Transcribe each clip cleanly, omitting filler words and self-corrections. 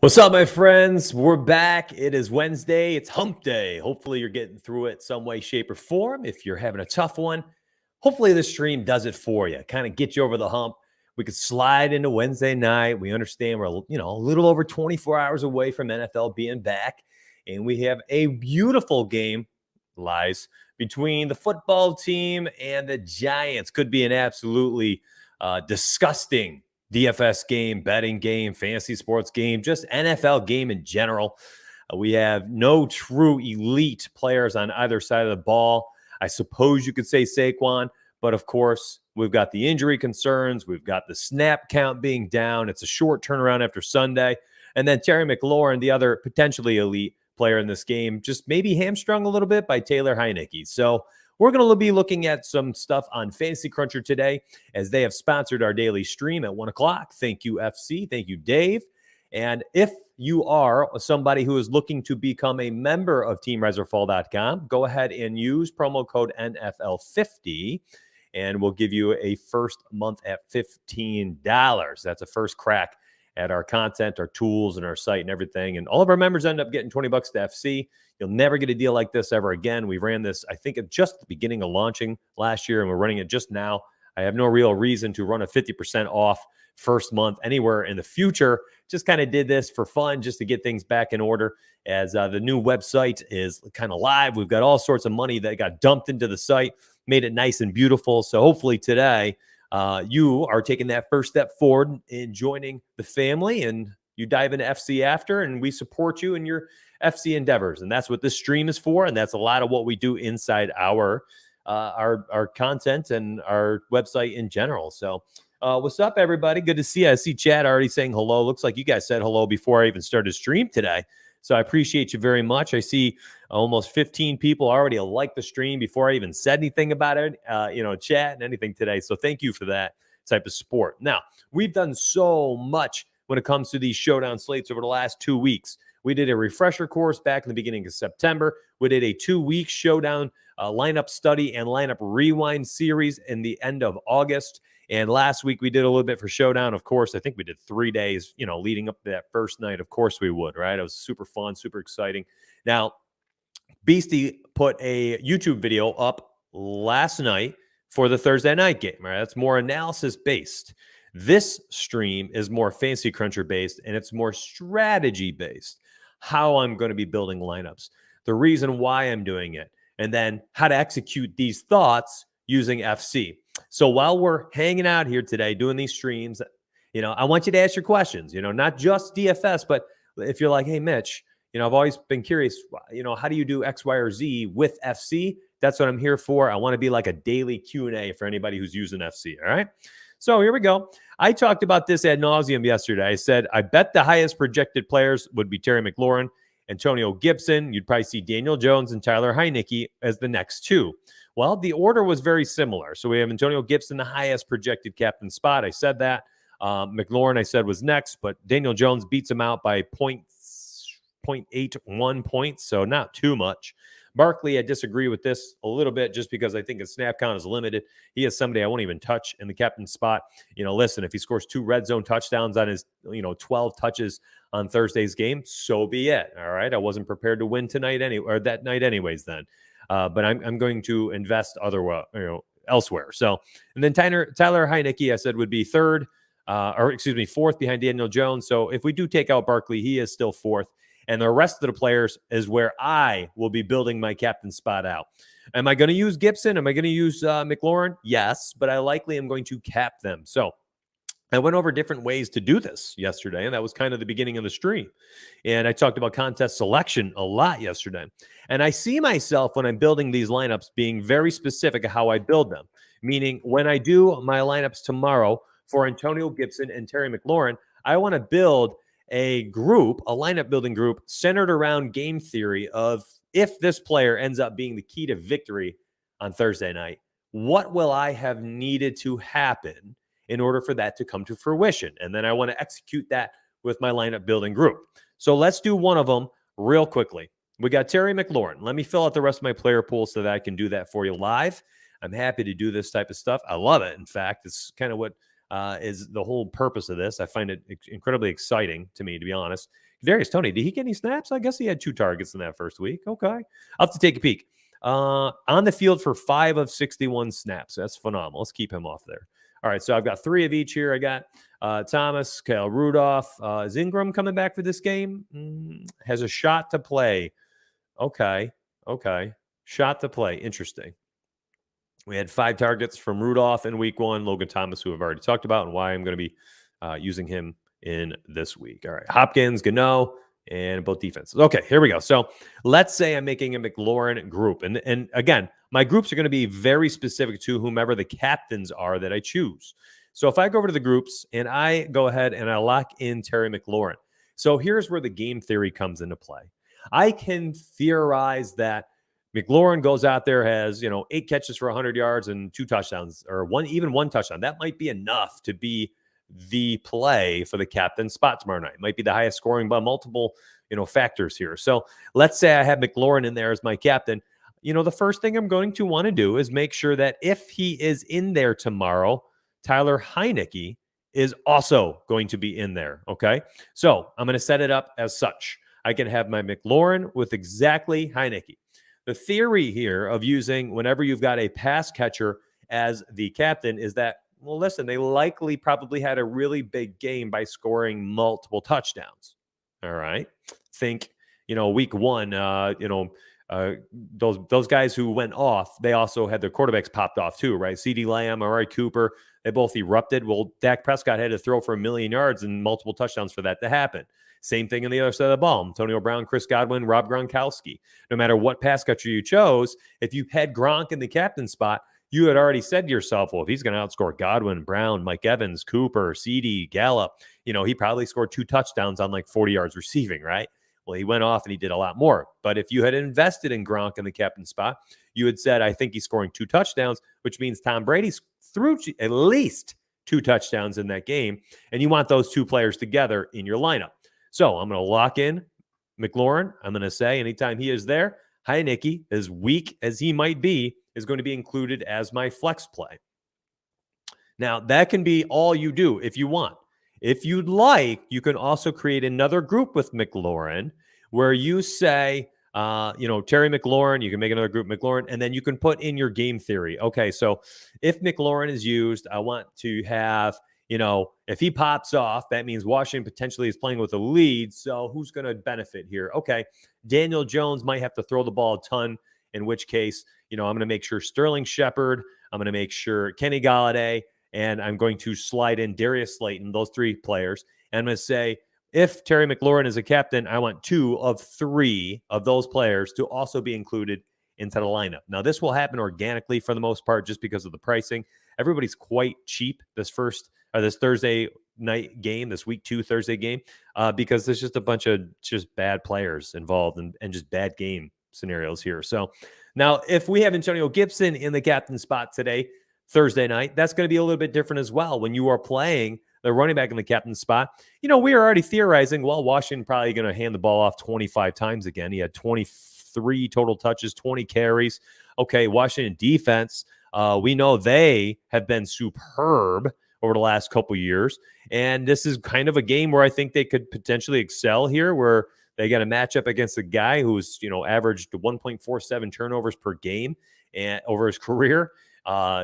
What's up, my friends? We're back. It is Wednesday. It's hump day. Hopefully, you're getting through it some way, shape, or form. If you're having a tough one, hopefully this stream does it for you. Kind of get you over the hump. We could slide into Wednesday night. We understand we're a little over 24 hours away from NFL being back, and we have a beautiful game, between the football team and the Giants. Could be an absolutely disgusting DFS game, betting game, fantasy sports game, just NFL game in general. We have no true elite players on either side of the ball. I suppose you could say Saquon, but of course, we've got the injury concerns. We've got the snap count being down. It's a short turnaround after Sunday. And then Terry McLaurin, the other potentially elite player in this game, just maybe hamstrung a little bit by Taylor Heinicke. So we're going to be looking at some stuff on Fantasy Cruncher today, as they have sponsored our daily stream at 1 o'clock. Thank you, FC. Thank you, Dave. And if you are somebody who is looking to become a member of teamriseorfall.com, go ahead and use promo code NFL50, and we'll give you a first month at $15. That's a first crack at our content, our tools, and our site and everything. And all of our members end up getting $20 to FC. You'll never get a deal like this ever again. We ran this, I think, at just the beginning of launching last year, and we're running it just now. I have no real reason to run a 50% off first month anywhere in the future. Just kind of did this for fun, just to get things back in order, as the new website is kind of live. We've got all sorts of money that got dumped into the site, made it nice and beautiful. So hopefully today you are taking that first step forward in joining the family, and you dive into FC after, and we support you in your FC endeavors. And that's what this stream is for, and that's a lot of what we do inside our content and our website in general. So what's up, everybody? Good to see you. I see Chad already saying hello. Looks like you guys said hello before I even started stream today. So I appreciate you very much. I see almost 15 people already like the stream before I even said anything about it, chat and anything today. So thank you for that type of support. Now, we've done so much when it comes to these showdown slates over the last 2 weeks. We did a refresher course back in the beginning of September. We did a 2-week showdown lineup study and lineup rewind series in the end of August. And last week we did a little bit for showdown. Of course, I think we did 3 days, leading up to that first night. Of course we would, right? It was super fun, super exciting. Now, Beastie put a YouTube video up last night for the Thursday night game, right? That's more analysis based. This stream is more Fantasy Cruncher based, and it's more strategy based. How I'm going to be building lineups, the reason why I'm doing it, and then how to execute these thoughts using FC. So while we're hanging out here today doing these streams, I want you to ask your questions, not just DFS, but if you're like, hey, Mitch, I've always been curious, how do you do X, Y, or Z with FC? That's what I'm here for. I want to be like a daily Q&A for anybody who's using FC, all right? So here we go. I talked about this ad nauseum yesterday. I said, I bet the highest projected players would be Terry McLaurin, Antonio Gibson. You'd probably see Daniel Jones and Tyler Heinicke as the next two. Well, the order was very similar. So we have Antonio Gibson, the highest projected captain spot. I said that. McLaurin, I said, was next, but Daniel Jones beats him out by 0.81 points, so not too much. Barkley, I disagree with this a little bit, just because I think his snap count is limited. He is somebody I won't even touch in the captain spot. Listen, if he scores 2 red zone touchdowns on his, 12 touches on Thursday's game, so be it. All right. I wasn't prepared to win tonight or that night anyways then. But I'm going to invest elsewhere. So, and then Tyler Heinicke, I said, would be fourth behind Daniel Jones. So if we do take out Barkley, he is still fourth. And the rest of the players is where I will be building my captain spot out. Am I going to use Gibson? Am I going to use McLaurin? Yes, but I likely am going to cap them. So I went over different ways to do this yesterday, and that was kind of the beginning of the stream. And I talked about contest selection a lot yesterday. And I see myself, when I'm building these lineups, being very specific of how I build them. Meaning, when I do my lineups tomorrow for Antonio Gibson and Terry McLaurin, I want to build a lineup building group centered around game theory of, if this player ends up being the key to victory on Thursday night, what will I have needed to happen in order for that to come to fruition? And then I want to execute that with my lineup building group. So let's do one of them real quickly. We got Terry McLaurin. Let me fill out the rest of my player pool so that I can do that for you live. I'm happy to do this type of stuff. I love it. In fact, it's kind of what is the whole purpose of this. I find it incredibly exciting to me, to be honest, Darius Toney, did he get any snaps? I guess he had 2 targets in that first week. Okay. I'll have to take a peek. On the field for 5 of 61 snaps. That's phenomenal. Let's keep him off there. All right, so I've got 3 of each here. I got Thomas, Kyle Rudolph. Is Ingram coming back for this game? Has a shot to play. Okay. Shot to play. Interesting. We had 5 targets from Rudolph in week 1. Logan Thomas, who I've already talked about, and why I'm going to be using him in this week. All right, Hopkins, Gano, and both defenses. Okay, here we go. So let's say I'm making a McLaurin group. And again, my groups are going to be very specific to whomever the captains are that I choose. So if I go over to the groups and I go ahead and I lock in Terry McLaurin. So here's where the game theory comes into play. I can theorize that McLaurin goes out there, has 8 catches for 100 yards and 2 touchdowns, or even one touchdown. That might be enough to be the play for the captain spot tomorrow night. It might be the highest scoring by multiple factors here. So let's say I have McLaurin in there as my captain. The first thing I'm going to want to do is make sure that if he is in there tomorrow, Tyler Heinicke is also going to be in there. Okay, so I'm going to set it up as such. I can have my McLaurin with exactly Heinicke. The theory here of using whenever you've got a pass catcher as the captain is that, well, listen, they likely probably had a really big game by scoring multiple touchdowns. All right. Think, week 1, those guys who went off, they also had their quarterbacks popped off too, right? CeeDee Lamb, Amari Cooper, they both erupted. Well, Dak Prescott had to throw for 1 million yards and multiple touchdowns for that to happen. Same thing on the other side of the ball. Antonio Brown, Chris Godwin, Rob Gronkowski. No matter what pass catcher you chose, if you had Gronk in the captain spot, you had already said to yourself, well, if he's going to outscore Godwin, Brown, Mike Evans, Cooper, CD, Gallup, he probably scored 2 touchdowns on like 40 yards receiving, right? Well, he went off and he did a lot more. But if you had invested in Gronk in the captain spot, you had said, I think he's scoring 2 touchdowns, which means Tom Brady's threw at least 2 touchdowns in that game. And you want those 2 players together in your lineup. So I'm going to lock in McLaurin. I'm going to say anytime he is there, Heinicke, as weak as he might be, is going to be included as my flex play. Now, that can be all you do if you want. If you'd like, you can also create another group with McLaurin where you say, Terry McLaurin, you can make another group McLaurin, and then you can put in your game theory. Okay, so if McLaurin is used, I want to have, if he pops off, that means Washington potentially is playing with a lead. So who's going to benefit here? Okay, Daniel Jones might have to throw the ball a ton, in which case, I'm going to make sure Sterling Shepard, I'm going to make sure Kenny Golladay, and I'm going to slide in Darius Slayton, those 3 players. And I'm going to say, if Terry McLaurin is a captain, I want 2 of 3 of those players to also be included into the lineup. Now, this will happen organically for the most part, just because of the pricing. Everybody's quite cheap this Thursday night game, this week 2 Thursday game, because there's just a bunch of just bad players involved and just bad game scenarios here. So now if we have Antonio Gibson in the captain spot today, Thursday night, that's going to be a little bit different as well. When you are playing the running back in the captain spot, we are already theorizing, well, Washington probably going to hand the ball off 25 times again. He had 23 total touches, 20 carries. Okay, Washington defense, we know they have been superb over the last couple years. And this is kind of a game where I think they could potentially excel here, where they got a matchup against a guy who's, averaged 1.47 turnovers per game and over his career.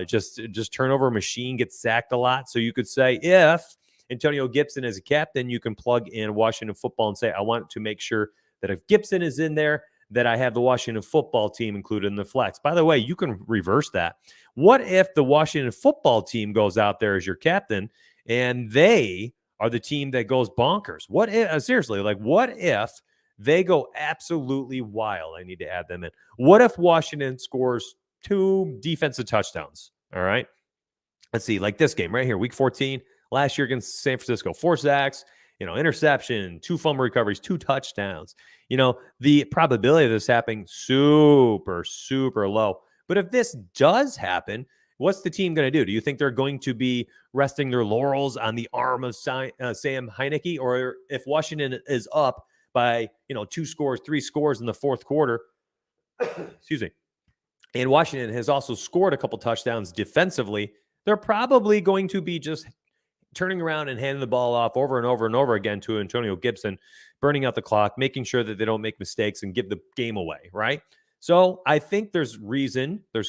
Just turnover machine, gets sacked a lot. So you could say if Antonio Gibson is a captain, you can plug in Washington football and say, I want to make sure that if Gibson is in there, that I have the Washington football team included in the flex. By the way, you can reverse that. What if the Washington football team goes out there as your captain and they are the team that goes bonkers? What if, seriously, what if they go absolutely wild? I need to add them in. What if Washington scores 2 defensive touchdowns? All right. Let's see, like this game right here, week 14, last year against San Francisco, 4 sacks, interception, 2 fumble recoveries, 2 touchdowns. The probability of this happening super, super low. But if this does happen, what's the team going to do? Do you think they're going to be resting their laurels on the arm of Sam Heinicke? Or if Washington is up by, 2 scores, 3 scores in the fourth quarter, excuse me, and Washington has also scored a couple touchdowns defensively, they're probably going to be just turning around and handing the ball off over and over and over again to Antonio Gibson, burning out the clock, making sure that they don't make mistakes and give the game away, right? So I think there's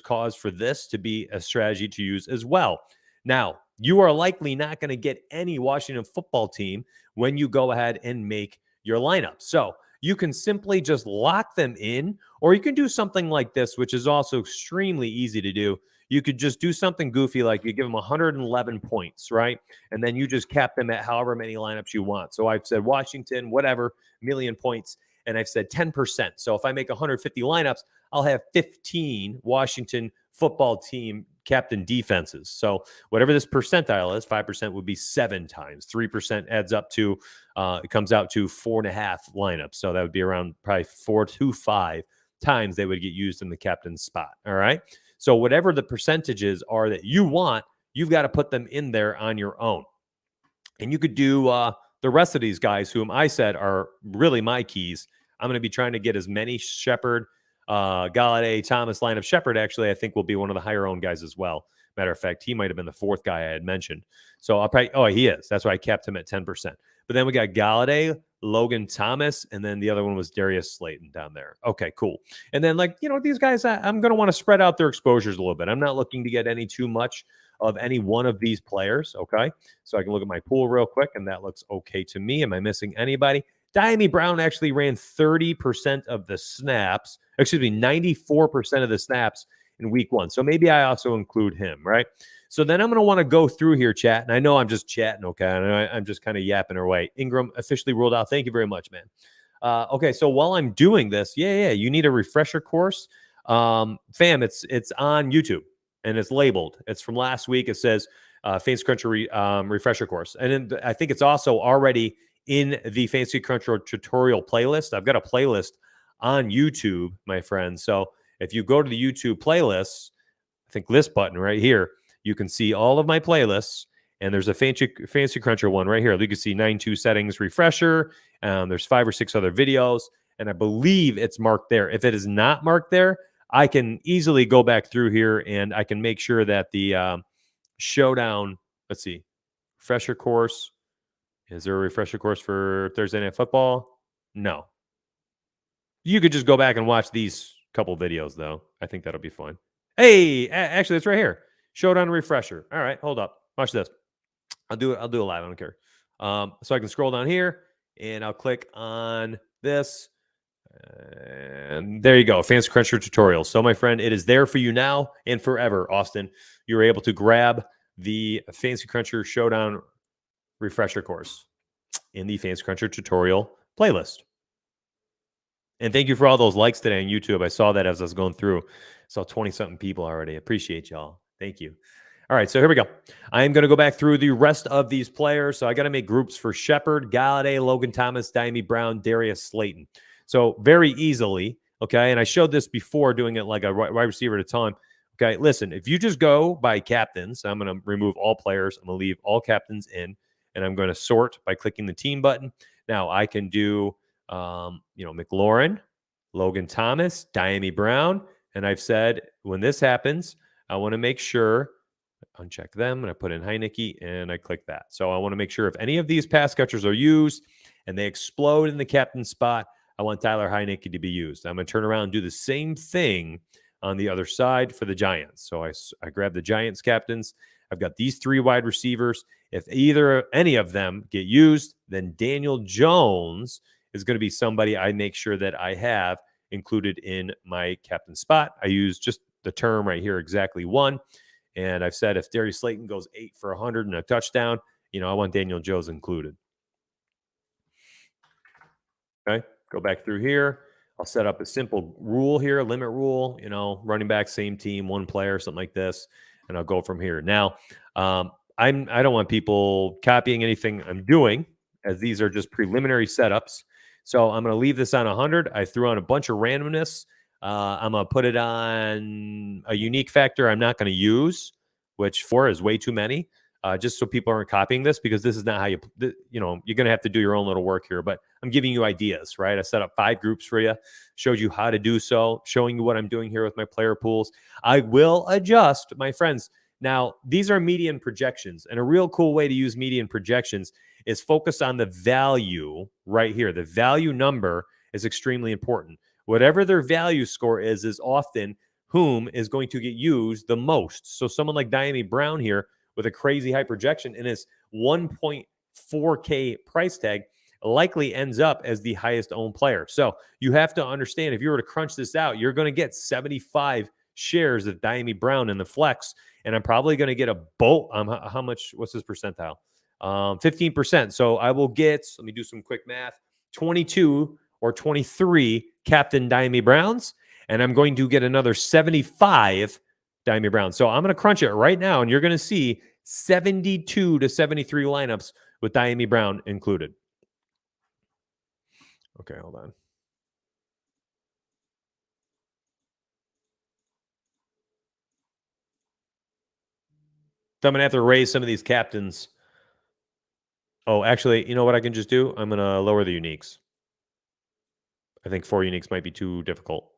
cause for this to be a strategy to use as well. Now, you are likely not going to get any Washington football team when you go ahead and make your lineup. So you can simply just lock them in, or you can do something like this, which is also extremely easy to do. You could just do something goofy, like you give them 111 points, right? And then you just cap them at however many lineups you want. So I've said Washington, whatever, million points, and I've said 10%. So if I make 150 lineups, I'll have 15 Washington football team captain defenses. So whatever this percentile is, 5% would be 7 times. 3% adds up to, it comes out to 4.5 lineups. So that would be around probably 4 to 5 times they would get used in the captain's spot. All right. So whatever the percentages are that you want, you've got to put them in there on your own. And you could do the rest of these guys, whom I said are really my keys. I'm going to be trying to get as many Shepard, Galladay, Thomas lineup. Shepard, actually, I think will be one of the higher owned guys as well. Matter of fact, he might have been the 4th guy I had mentioned. So I'll probably, he is. That's why I kept him at 10%. But then we got Galladay, Logan Thomas, and then the other one was Darius Slayton down there. Okay, cool. And then, these guys, I'm going to want to spread out their exposures a little bit. I'm not looking to get any too much of any one of these players, okay? So I can look at my pool real quick, and that looks okay to me. Am I missing anybody? Diami Brown actually ran 30% of the snaps. Excuse me, 94% of the snaps in week 1. So maybe I also include him, right? So then I'm going to want to go through here, chat. And I know I'm just chatting, okay? I'm just kind of yapping away. Ingram officially ruled out. Thank you very much, man. Okay, so while I'm doing this, you need a refresher course. Fam, it's on YouTube, and it's labeled. It's from last week. It says Fantasy Cruncher refresher course. And then I think it's also already in the Fantasy Cruncher tutorial playlist. I've got a playlist on YouTube, my friends. So if you go to the YouTube playlists, I think this button right here, you can see all of my playlists. And there's a Fantasy Cruncher one right here. You can see 9.2 settings refresher. There's 5 or 6 other videos. And I believe it's marked there. If it is not marked there, I can easily go back through here and I can make sure that the Showdown, let's see, refresher course. Is there a refresher course for Thursday Night Football? No. You could just go back and watch these couple videos, though. I think that'll be fun. Hey, actually, it's right here. Showdown refresher. All right, hold up. Watch this. I'll do it live. I don't care. So I can scroll down here, and I'll click on this. And there you go. Fantasy Cruncher tutorial. So, my friend, it is there for you now and forever, Austin. You're able to grab the Fantasy Cruncher Showdown refresher course in the Fantasy Cruncher tutorial playlist. And thank you for all those likes today on YouTube. I saw that as I was going through. I saw 20-something people already. Appreciate y'all. Thank you. All right, so here we go. I am going to go back through the rest of these players. So I got to make groups for Shepard, Galladay, Logan Thomas, Diami Brown, Darius Slayton. So very easily, okay, and I showed this before doing it like a wide receiver at a time. Okay, listen, if you just go by captains, I'm going to remove all players. I'm going to leave all captains in, and I'm going to sort by clicking the team button. Now I can do McLaurin, Logan Thomas, Diami Brown. And I've said when this happens, I want to make sure, uncheck them, and I put in Heineke, and I click that. So I want to make sure if any of these pass catchers are used and they explode in the captain spot, I want Tyler Heineke to be used. I'm going to turn around and do the same thing on the other side for the Giants. So I grab the Giants captains. I've got these 3 wide receivers. If any of them get used, then Daniel Jones is going to be somebody I make sure that I have included in my captain spot. I use just the term right here, exactly 1. And I've said if Darius Slayton goes 8 for 100 and a touchdown, I want Daniel Jones included. Okay, go back through here. I'll set up a simple rule here, limit rule, running back, same team, 1 player, something like this. And I'll go from here. Now, I don't want people copying anything I'm doing, as these are just preliminary setups. So I'm going to leave this on 100. I threw on a bunch of randomness. I'm going to put it on a unique factor I'm not going to use, which 4 is way too many, just so people aren't copying this, because this is not how you're going to have to do your own little work here. But I'm giving you ideas, right? I set up 5 groups for you, showed you how to do so, showing you what I'm doing here with my player pools. I will adjust, my friends. Now, these are median projections, and a real cool way to use median projections is focus on the value right here. The value number is extremely important. Whatever their value score is often whom is going to get used the most. So someone like Diami Brown here with a crazy high projection and his 1.4K price tag likely ends up as the highest owned player. So you have to understand, if you were to crunch this out, you're going to get 75 shares of Diami Brown in the flex, and I'm probably going to get a bolt. How much? What's his percentile? 15%. So I will get, let me do some quick math, 22 or 23 Captain Diami Browns, and I'm going to get another 75 Diami Browns. So I'm going to crunch it right now, and you're going to see 72 to 73 lineups with Diami Brown included. Okay, hold on. So I'm going to have to raise some of these captains. Oh, actually, you know what I can just do? I'm going to lower the uniques. I think 4 uniques might be too difficult.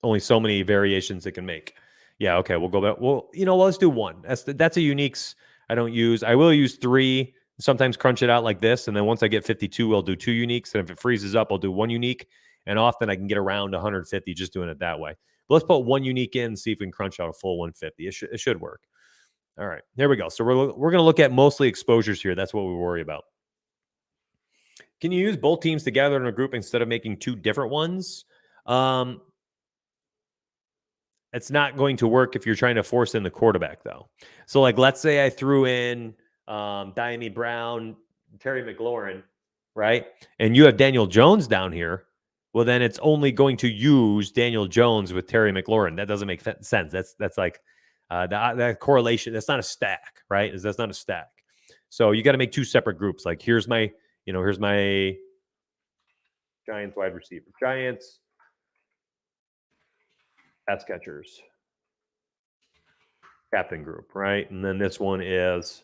Only so many variations it can make. Yeah, okay, we'll go back. Well, let's do 1. That's a uniques I don't use. I will use 3, sometimes crunch it out like this, and then once I get 52, I'll do 2 uniques, and if it freezes up, I'll do 1 unique, and often I can get around 150 just doing it that way. But let's put 1 unique in and see if we can crunch out a full 150. It should work. All right, there we go. So we're going to look at mostly exposures here. That's what we worry about. Can you use both teams together in a group instead of making 2 different ones? It's not going to work if you're trying to force in the quarterback, though. So, like, let's say I threw in Diami Brown, Terry McLaurin, right? And you have Daniel Jones down here. Well, then it's only going to use Daniel Jones with Terry McLaurin. That doesn't make sense. That's like that correlation. That's not a stack, right? That's not a stack. So you got to make 2 separate groups. Like, here's my Giants wide receiver. Giants pass catchers. Captain group, right? And then this one is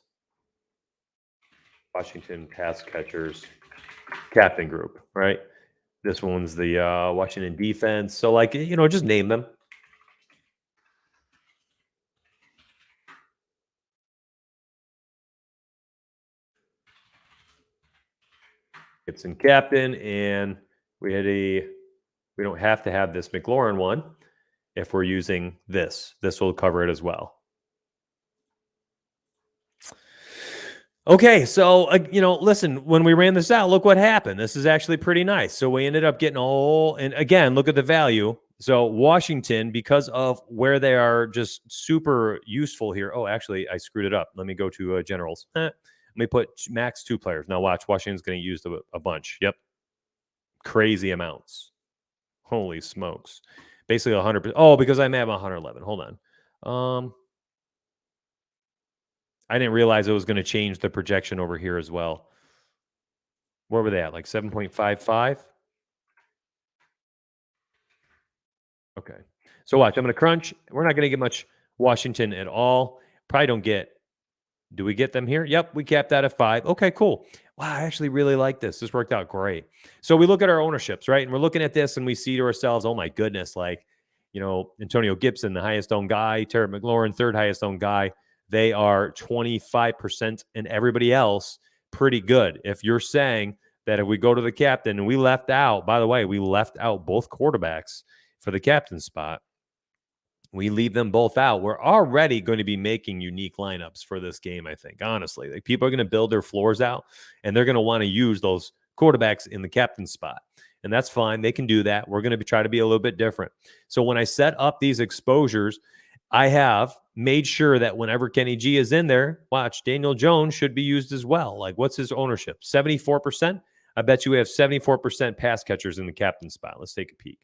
Washington pass catchers captain group, right? This one's the Washington defense. So, like, just name them. Gibson captain, and we don't have to have this McLaurin one if we're using this. This will cover it as well. Okay, so, listen, when we ran this out, look what happened. This is actually pretty nice. So we ended up getting and again, look at the value. So Washington, because of where they are just super useful here. Oh, actually, I screwed it up. Let me go to generals. Let me put max 2 players. Now watch, Washington's going to use a bunch. Yep. Crazy amounts. Holy smokes. Basically 100%. Oh, because I'm at 111. Hold on. I didn't realize it was going to change the projection over here as well. Where were they at? Like 7.55? Okay. So watch. I'm going to crunch. We're not going to get much Washington at all. Probably don't get. Do we get them here? Yep. We capped that at 5. Okay, cool. Wow, I actually really like this. This worked out great. So we look at our ownerships, right? And we're looking at this and we see to ourselves, oh my goodness, like, Antonio Gibson, the highest owned guy, Terry McLaurin, 3rd highest owned guy. They are 25%, and everybody else pretty good. If you're saying that if we go to the captain and we left out, by the way, we left out both quarterbacks for the captain spot. We leave them both out. We're already going to be making unique lineups for this game, I think, honestly. Like, people are going to build their floors out, and they're going to want to use those quarterbacks in the captain spot. And that's fine. They can do that. We're going to try to be a little bit different. So when I set up these exposures, I have made sure that whenever Kenny G is in there, watch, Daniel Jones should be used as well. Like, what's his ownership? 74%? I bet you we have 74% pass catchers in the captain spot. Let's take a peek.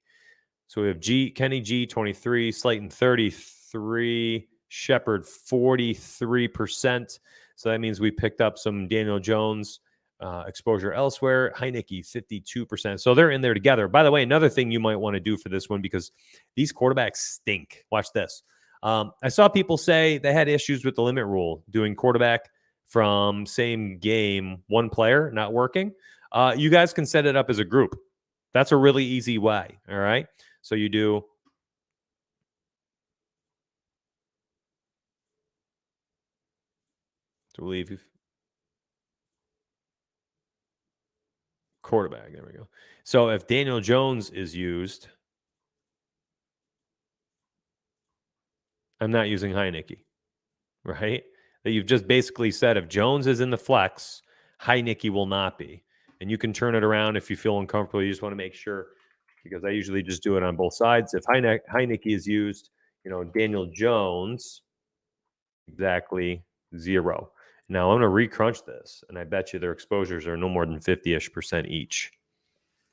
So we have Kenny G, 23, Slayton, 33, Shepard, 43%. So that means we picked up some Daniel Jones exposure elsewhere. Heineke, 52%. So they're in there together. By the way, another thing you might want to do for this one, because these quarterbacks stink. Watch this. I saw people say they had issues with the limit rule, doing quarterback from same game, one player, not working. You guys can set it up as a group. That's a really easy way, all right? So you do to believe. Quarterback. There we go. So if Daniel Jones is used, I'm not using Heineke, right? That you've just basically said if Jones is in the flex, Heineke will not be. And you can turn it around if you feel uncomfortable. You just want to make sure, because I usually just do it on both sides. If Heineke is used, Daniel Jones, exactly 0. Now I'm going to re-crunch this, and I bet you their exposures are no more than 50-ish% each.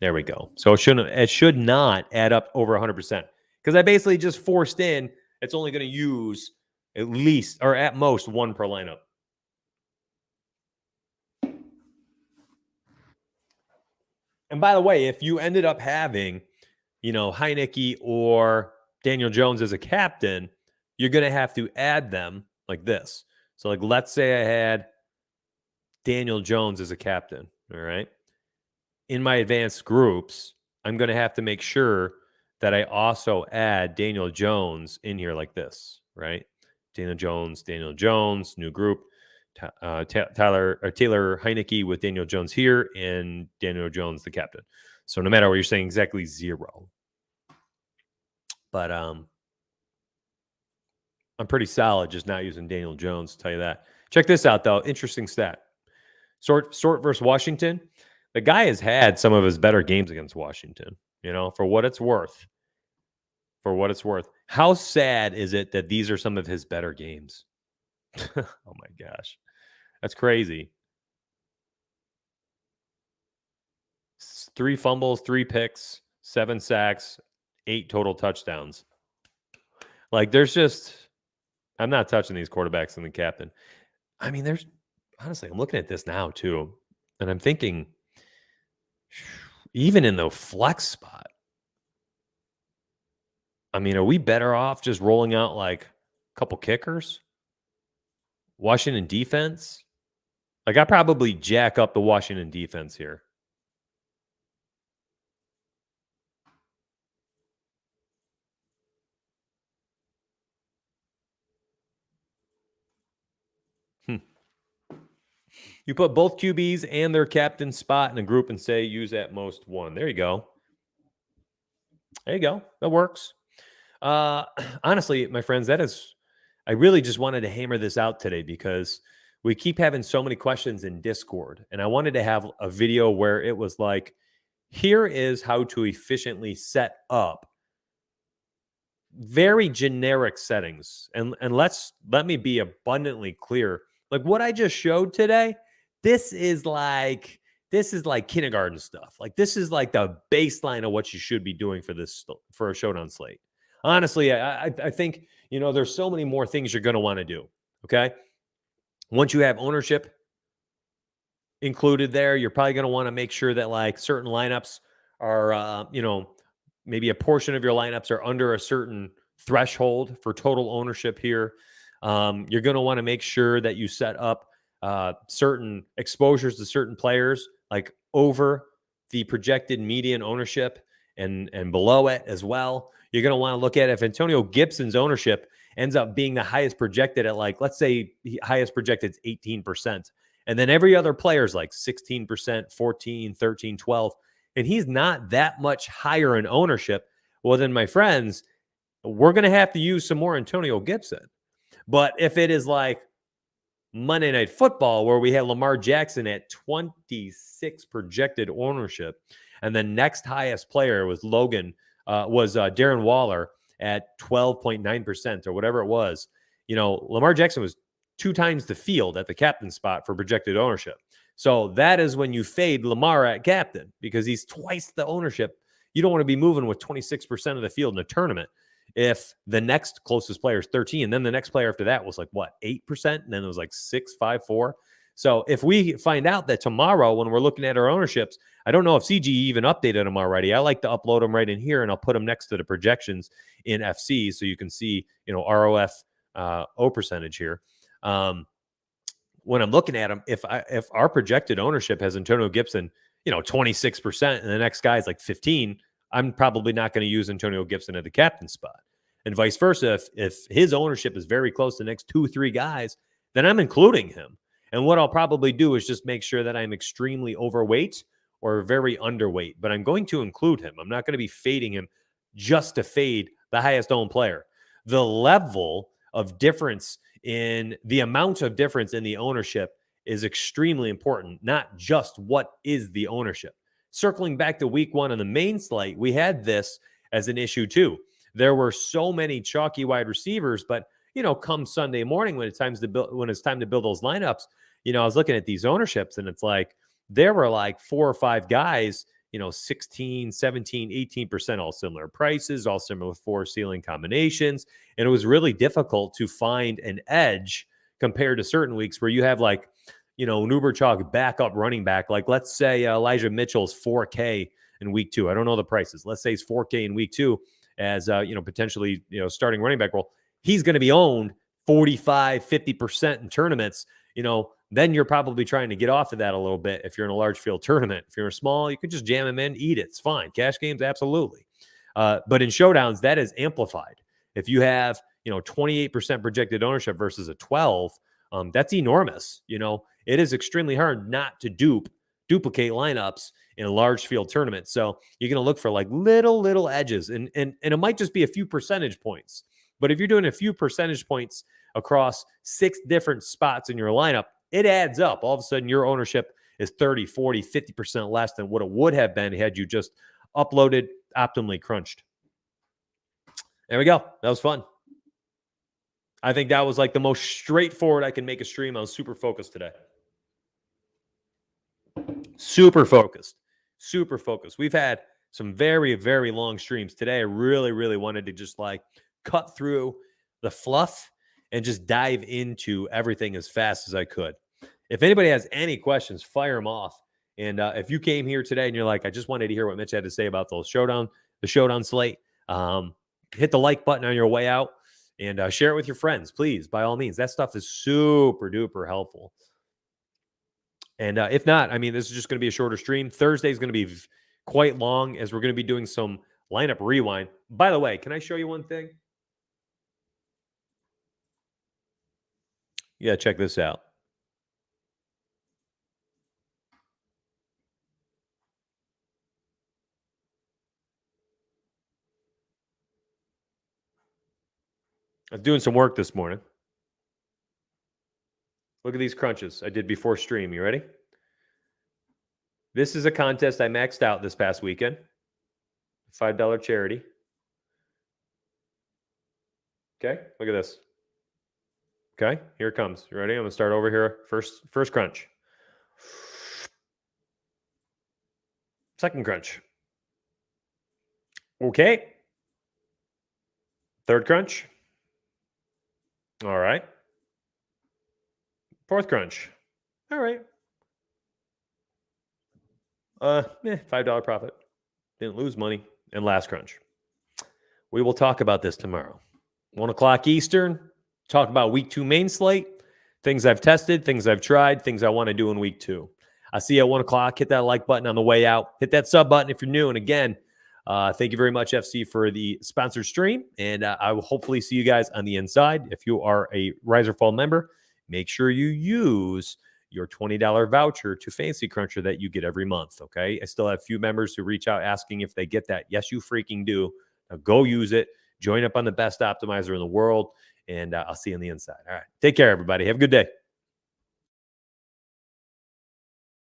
There we go. So it should not add up over 100%, because I basically just forced in it's only going to use at least or at most 1 per lineup. And by the way, if you ended up having, Heineke or Daniel Jones as a captain, you're going to have to add them like this. So like, let's say I had Daniel Jones as a captain. All right. In my advanced groups, I'm going to have to make sure that I also add Daniel Jones in here like this, right? Daniel Jones, new group. Taylor Heineke with Daniel Jones here and Daniel Jones the captain. So no matter what, you're saying exactly 0. But I'm pretty solid just not using Daniel Jones, to tell you that. Check this out, though. Interesting stat. Sort versus Washington. The guy has had some of his better games against Washington, for what it's worth. For what it's worth. How sad is it that these are some of his better games? Oh, my gosh. That's crazy. 3 fumbles, 3 picks, 7 sacks, 8 total touchdowns. Like, there's just... I'm not touching these quarterbacks and the captain. I mean, honestly, I'm looking at this now, too, and I'm thinking, even in the flex spot, I mean, are we better off just rolling out like a couple kickers? Washington defense? Like, I probably jack up the Washington defense here. You put both QBs and their captain spot in a group and say use at most 1. There you go. There you go. That works. Honestly, my friends, I really just wanted to hammer this out today because we keep having so many questions in Discord, and I wanted to have a video where it was like, here is how to efficiently set up very generic settings. And let me be abundantly clear. Like what I just showed today, this is like kindergarten stuff. Like this is like the baseline of what you should be doing for a showdown slate. Honestly, I think, there's so many more things you're going to want to do. Okay. Once you have ownership included there, you're probably going to want to make sure that like certain lineups are, maybe a portion of your lineups are under a certain threshold for total ownership here. You're going to want to make sure that you set up certain exposures to certain players, like over the projected median ownership and below it as well. You're going to want to look at if Antonio Gibson's ownership ends up being the highest projected at like, let's say highest projected is 18%. And then every other player is like 16%, 14, 13, 12. And he's not that much higher in ownership. Well, then, my friends, we're going to have to use some more Antonio Gibson. But if it is like Monday Night Football, where we had Lamar Jackson at 26 projected ownership, and the next highest player was Darren Waller at 12.9% or whatever it was. Lamar Jackson was 2 times the field at the captain spot for projected ownership. So that is when you fade Lamar at captain because he's twice the ownership. You don't want to be moving with 26% of the field in a tournament if the next closest player is 13. And then the next player after that was like, 8%? And then it was like 6, 5, 4. So if we find out that tomorrow when we're looking at our ownerships, I don't know if CG even updated them already. I like to upload them right in here, and I'll put them next to the projections in FC so you can see, ROF O percentage here. When I'm looking at them, if our projected ownership has Antonio Gibson, 26%, and the next guy is like 15, I'm probably not going to use Antonio Gibson at the captain spot. And vice versa, if his ownership is very close to the next 2-3 guys, then I'm including him. And what I'll probably do is just make sure that I'm extremely overweight or very underweight, but I'm going to include him. I'm not going to be fading him just to fade the highest owned player. The level of difference in the amount of difference in the ownership is extremely important, not just what is the ownership. Circling back to week one on the main slate, we had this as an issue too. There were so many chalky wide receivers, but come Sunday morning when it's time to build those lineups, I was looking at these ownerships and it's like there were like 4 or 5 guys, 16, 17, 18%, all similar prices, all similar 4 ceiling combinations. And it was really difficult to find an edge compared to certain weeks where you have like, an uber chalk backup running back. Like let's say Elijah Mitchell's 4K in week 2. I don't know the prices. Let's say he's 4K in week 2 as, potentially, starting running back role. He's going to be owned 45, 50% in tournaments. Then you're probably trying to get off of that a little bit if you're in a large field tournament. If you're small, you could just jam him in, eat it. It's fine. Cash games, absolutely. But in showdowns, that is amplified. If you have, 28% projected ownership versus a 12, that's enormous. It is extremely hard not to duplicate lineups in a large field tournament. So you're going to look for like little edges, and it might just be a few percentage points. But if you're doing a few percentage points across 6 different spots in your lineup, it adds up. All of a sudden, your ownership is 30, 40, 50% less than what it would have been had you just uploaded, optimally crunched. There we go. That was fun. I think that was like the most straightforward I can make a stream. I was super focused today. Super focused. We've had some very, very long streams today. I really, really wanted to just like cut through the fluff and just dive into everything as fast as I could. If anybody has any questions, fire them off. And if you came here today and you're like, I just wanted to hear what Mitch had to say about the showdown slate, hit the like button on your way out and share it with your friends, please. By all means, that stuff is super duper helpful. And if not, this is just going to be a shorter stream. Thursday is going to be quite long as we're going to be doing some lineup rewind. By the way, can I show you one thing? Yeah, check this out. I was doing some work this morning. Look at these crunches I did before stream. You ready? This is a contest I maxed out this past weekend. $5 charity. Okay, look at this. Okay, here it comes. You ready? I'm going to start over here. First crunch. Second crunch. Okay. Third crunch. All right. Fourth crunch. All right. $5 profit. Didn't lose money. And last crunch. We will talk about this tomorrow. 1 o'clock Eastern. Talk about week 2 main slate. Things I've tested, things I've tried, things I want to do in week 2. I'll see you at 1 o'clock. Hit that like button on the way out. Hit that sub button if you're new. And again, thank you very much, FC, for the sponsored stream. And I will hopefully see you guys on the inside. If you are a Rise or Fall member, make sure you use your $20 voucher to Fantasy Cruncher that you get every month, okay? I still have a few members who reach out asking if they get that. Yes, you freaking do. Now go use it. Join up on the best optimizer in the world, and I'll see you on the inside. All right. Take care, everybody. Have a good day.